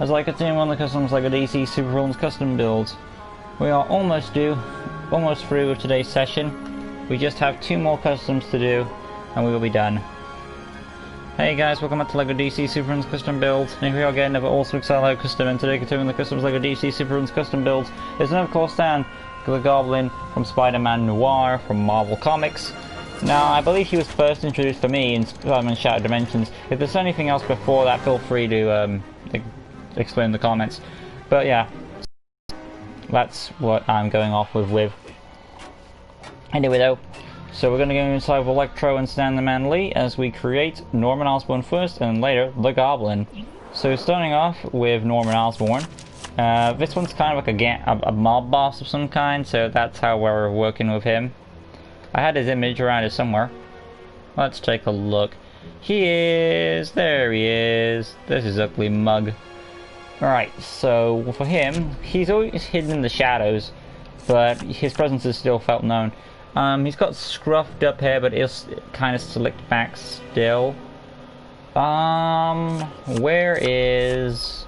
as I continue on the customs LEGO DC Super Villains custom builds. We are almost through with today's session. We just have 2 more customs to do, and we will be done. Hey guys, welcome back to LEGO DC Super Villains custom builds. And here we are again, another awesome exciting LEGO custom, and today continuing the customs LEGO DC Super Villains custom builds is another course down, the Goblin from Spider-Man Noir from Marvel Comics. Now, I believe he was first introduced for me in Spider-Man Shattered Dimensions. If there's anything else before that, feel free to explain in the comments. But yeah, that's what I'm going off with. Anyway though, so we're going to go inside with Electro and Stan the Man Lee as we create Norman Osborn first and later the Goblin. So starting off with Norman Osborn. This one's kind of like a mob boss of some kind, so that's how we're working with him. I had his image around here somewhere. Let's take a look. There he is. This is ugly mug. Alright, so for him, he's always hidden in the shadows, but his presence is still felt known. He's got scruffed up hair, but it's kind of slicked back still. Where is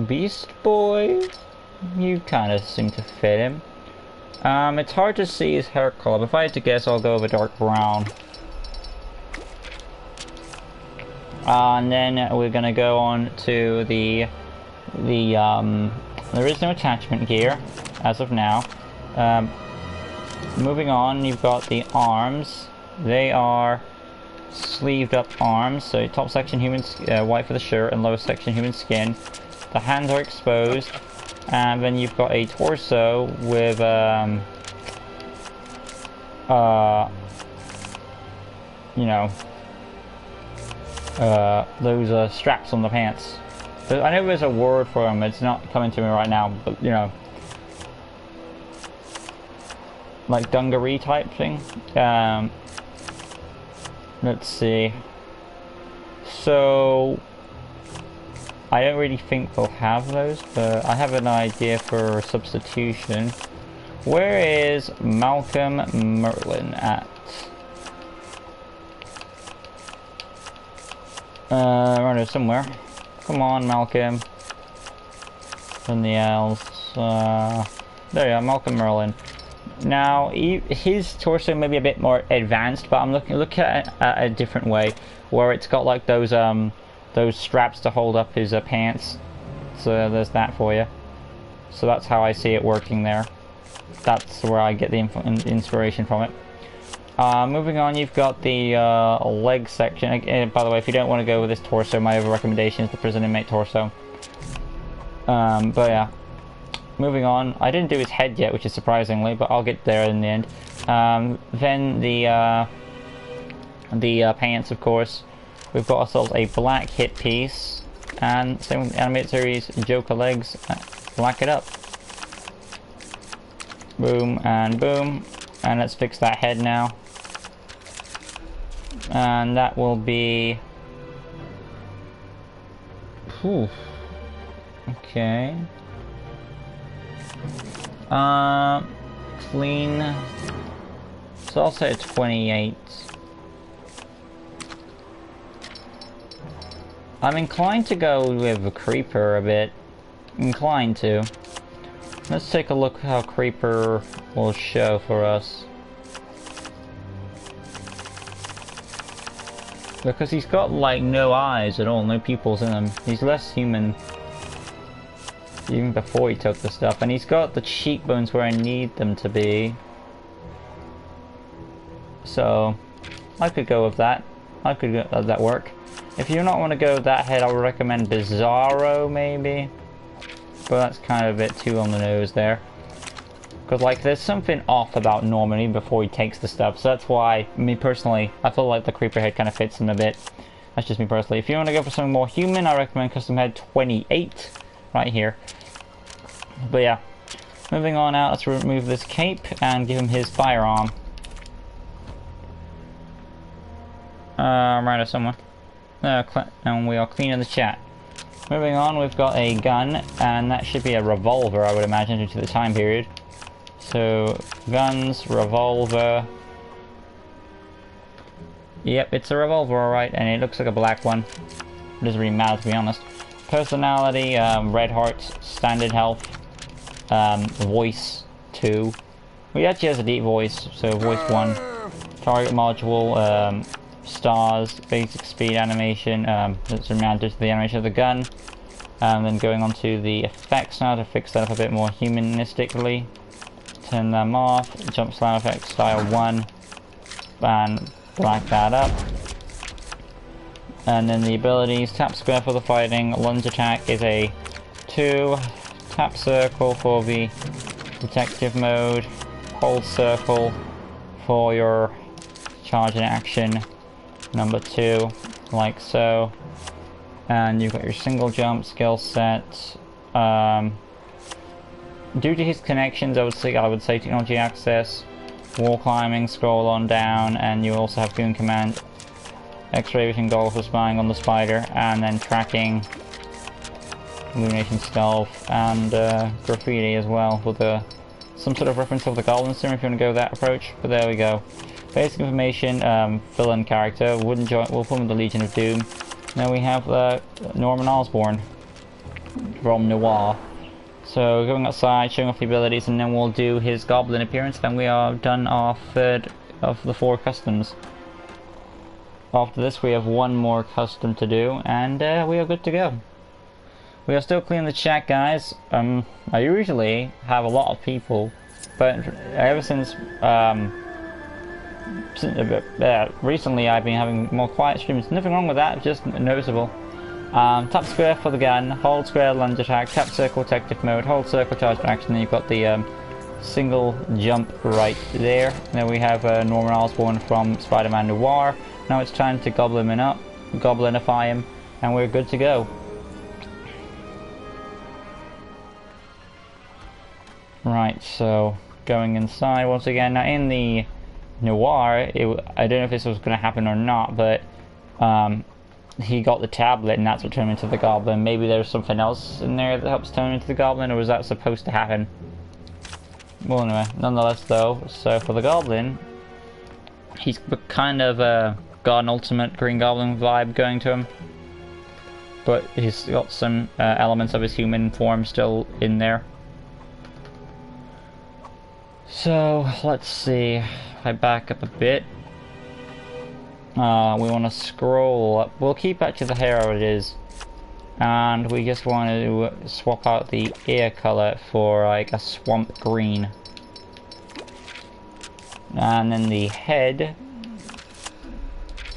Beast Boy? You kind of seem to fit him. It's hard to see his hair color, but if I had to guess, I'll go with a dark brown. And then we're gonna go on to there is no attachment gear as of now. Moving on, you've got the arms. They are sleeved up arms, so top section human white for the shirt and lower section human skin. The hands are exposed, and then you've got a torso with you know, those straps on the pants. I know there's a word for them, it's not coming to me right now, but you know, like dungaree type thing. Let's see. So I don't really think we'll have those, but I have an idea for a substitution. Where is Malcolm Merlin at? Around here somewhere. Come on, Malcolm. And the L's. There you are, Malcolm Merlin. Now, his torso may be a bit more advanced, but I'm looking at it a different way, where it's got like those straps to hold up his pants. So there's that for you. So that's how I see it working there. That's where I get the inspiration from it. Moving on, you've got the leg section. By the way, if you don't want to go with this torso, my other recommendation is the prison inmate torso. But yeah. Moving on, I didn't do his head yet, which is surprisingly, but I'll get there in the end. Then the pants, of course. We've got ourselves a black hip piece, and same with the animated series Joker legs. Black it up. Boom and boom, and let's fix that head now. And that will be. Whew. Okay. Clean. So I'll say 28. I'm inclined to go with a Creeper a bit. Inclined to. Let's take a look how Creeper will show for us. Because he's got like no eyes at all, no pupils in him. He's less human. Even before he took the stuff, and he's got the cheekbones where I need them to be. So I could go with that. I could let that work. If you don't want to go with that head, I would recommend Bizarro maybe. But that's kind of a bit too on the nose there. Because like there's something off about Norman even before he takes the stuff. So that's why, me personally, I feel like the Creeper head kind of fits him a bit. That's just me personally. If you want to go for something more human, I recommend custom head 28. Right here. But yeah, moving on out, let's remove this cape and give him his firearm. Right here somewhere. And we are cleaning the chat. Moving on, we've got a gun, and that should be a revolver, I would imagine, due to the time period. So, guns, revolver. Yep, it's a revolver, alright, and it looks like a black one. It doesn't really matter, to be honest. Personality, red hearts, standard health, voice 2. Well, he actually has a deep voice, so voice 1. Target module, stars, basic speed animation, that's remanded to the animation of the gun. And then going on to the effects now to fix that up a bit more humanistically. Turn them off, jump slam effect style 1, and black that up. And then the abilities, tap square for the fighting, lunge attack is a 2, tap circle for the detective mode, hold circle for your charge and action, number 2, like so. And you've got your single jump skill set. Due to his connections, I would say technology access, wall climbing, scroll on down, and you also have goon command, X-ray vision goggles for spying on the spider, and then tracking, illumination stealth, and graffiti as well, with some sort of reference of the Goblin serum if you want to go that approach. But there we go. Basic information, villain character, we'll put him in the Legion of Doom. Now we have Norman Osborn from Noir. So going outside, showing off the abilities, and then we'll do his Goblin appearance. Then we are done our third of the 4 customs. After this we have 1 more custom to do, and we are good to go. We are still cleaning the chat, guys. I usually have a lot of people, but ever since recently I've been having more quiet streams. Nothing wrong with that, just noticeable. Tap square for the gun, hold square lunge attack, tap circle detective mode, hold circle charge for action, then you've got the single jump right there. Then we have Norman Osborn from Spider-Man Noir. Now it's time to Goblinify him, and we're good to go. Right, so going inside once again. Now in the Noir, I don't know if this was going to happen or not, but he got the tablet and that's what turned him into the Goblin. Maybe there's something else in there that helps turn him into the Goblin, or was that supposed to happen? Well, anyway, nonetheless though, so for the Goblin, he's kind of got an ultimate Green Goblin vibe going to him, but he's got some elements of his human form still in there. So, let's see, if I back up a bit, we want to scroll up. We'll keep actually the hair how it is, and we just want to swap out the ear color for like a swamp green. And then the head,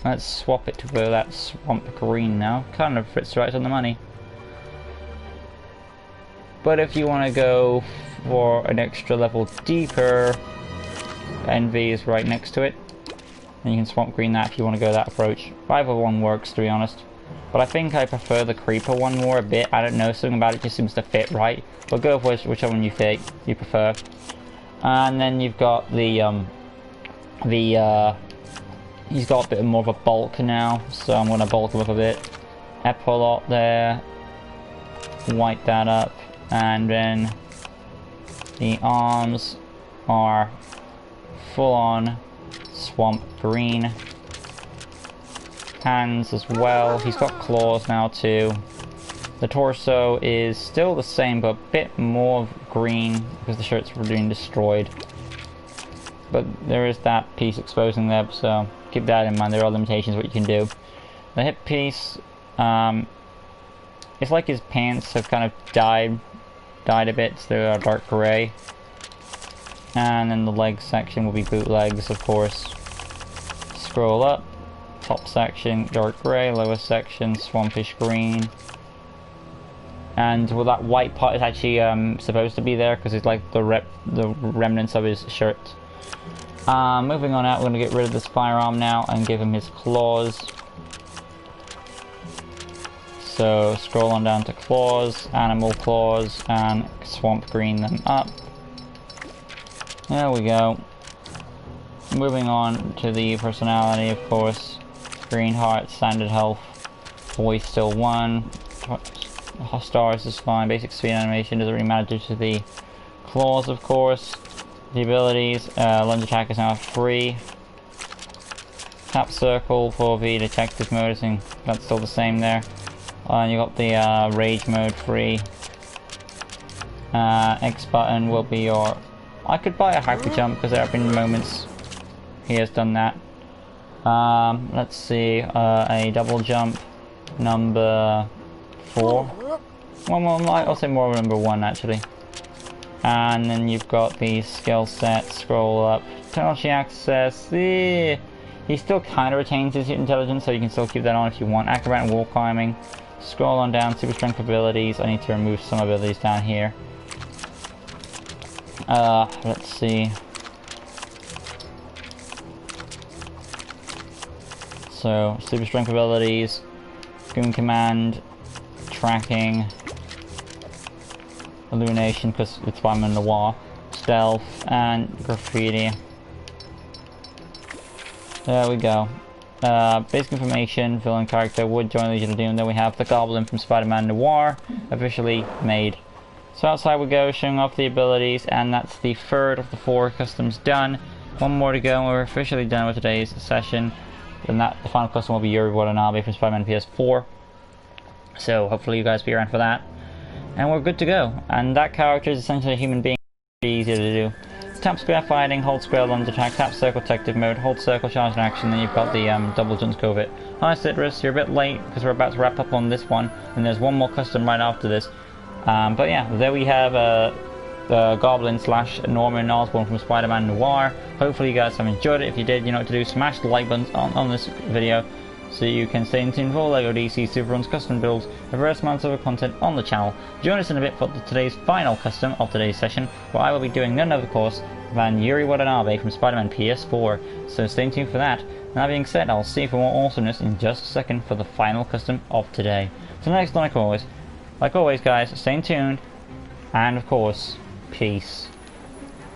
let's swap it to that swamp green now. Kind of fits right on the money. But if you want to go for an extra level deeper, Envy is right next to it, and you can swamp green that if you want to go that approach. Either one works, to be honest, but I think I prefer the creeper one more a bit. I don't know, something about it just seems to fit right, but go for whichever one you prefer. And then you've got he's got a bit more of a bulk now, so I'm going to bulk him up a bit. Epaulet there, white that up, and then the arms are full on swamp green. Hands as well. He's got claws now too. The torso is still the same, but a bit more green because the shirts were being destroyed. But there is that piece exposing there, so keep that in mind. There are limitations what you can do. The hip piece, it's like his pants have kind of dyed a bit, so they are dark grey. And then the leg section will be bootlegs, of course. Scroll up, top section dark grey, lower section swampish green. And well, that white part is actually supposed to be there because it's like the remnants of his shirt. Moving on out, we're going to get rid of this firearm now and give him his claws. So scroll on down to claws, animal claws, and swamp green them up. There we go. Moving on to the personality, of course. Green heart, standard health, voice still 1. Stars is fine, basic speed animation doesn't really matter due to the claws, of course. The abilities, lunge attack is now free. Tap circle for the detective mode, and that's still the same there. And you got the rage mode free. X button will be your... I could buy a hyper jump because there have been moments he has done that. Let's see, a double jump number 4. Well, I'll say more number 1 actually. And then you've got the skill set, scroll up, technology access. He still kind of retains his intelligence, so you can still keep that on if you want. Acrobat and wall climbing. Scroll on down, super strength abilities. I need to remove some abilities down here. Let's see. So, super strength abilities, goon command, tracking, illumination because it's why I'm in Noir, stealth, and graffiti. There we go. Basic information, villain character would join Legion of Doom. Then we have the Goblin from Spider-Man Noir, officially made. So outside we go, showing off the abilities, and that's the 3rd of the 4 customs done. One more to go, and we're officially done with today's session. Then the final custom will be Yuri Watanabe from Spider-Man PS4. So hopefully you guys be around for that. And we're good to go. And that character is essentially a human being. Pretty easy to do. Tap square fighting, hold square lunge attack, tap circle detective mode, hold circle charge in action, then you've got the double jump COVID. Hi Citrus, you're a bit late because we're about to wrap up on this one, and there's one more custom right after this. But yeah, there we have the Goblin / Norman Osborn from Spider-Man Noir. Hopefully you guys have enjoyed it. If you did, you know what to do. Smash the like button on this video so you can stay in tune for all LEGO DC Super Runs custom builds and various amounts of content on the channel. Join us in a bit for today's final custom of today's session, where I will be doing none other, of course, than Yuri Watanabe from Spider-Man PS4. So stay tuned for that. And that being said, I'll see you for more awesomeness in just a second for the final custom of today. So next, like always guys, stay tuned, and of course, peace.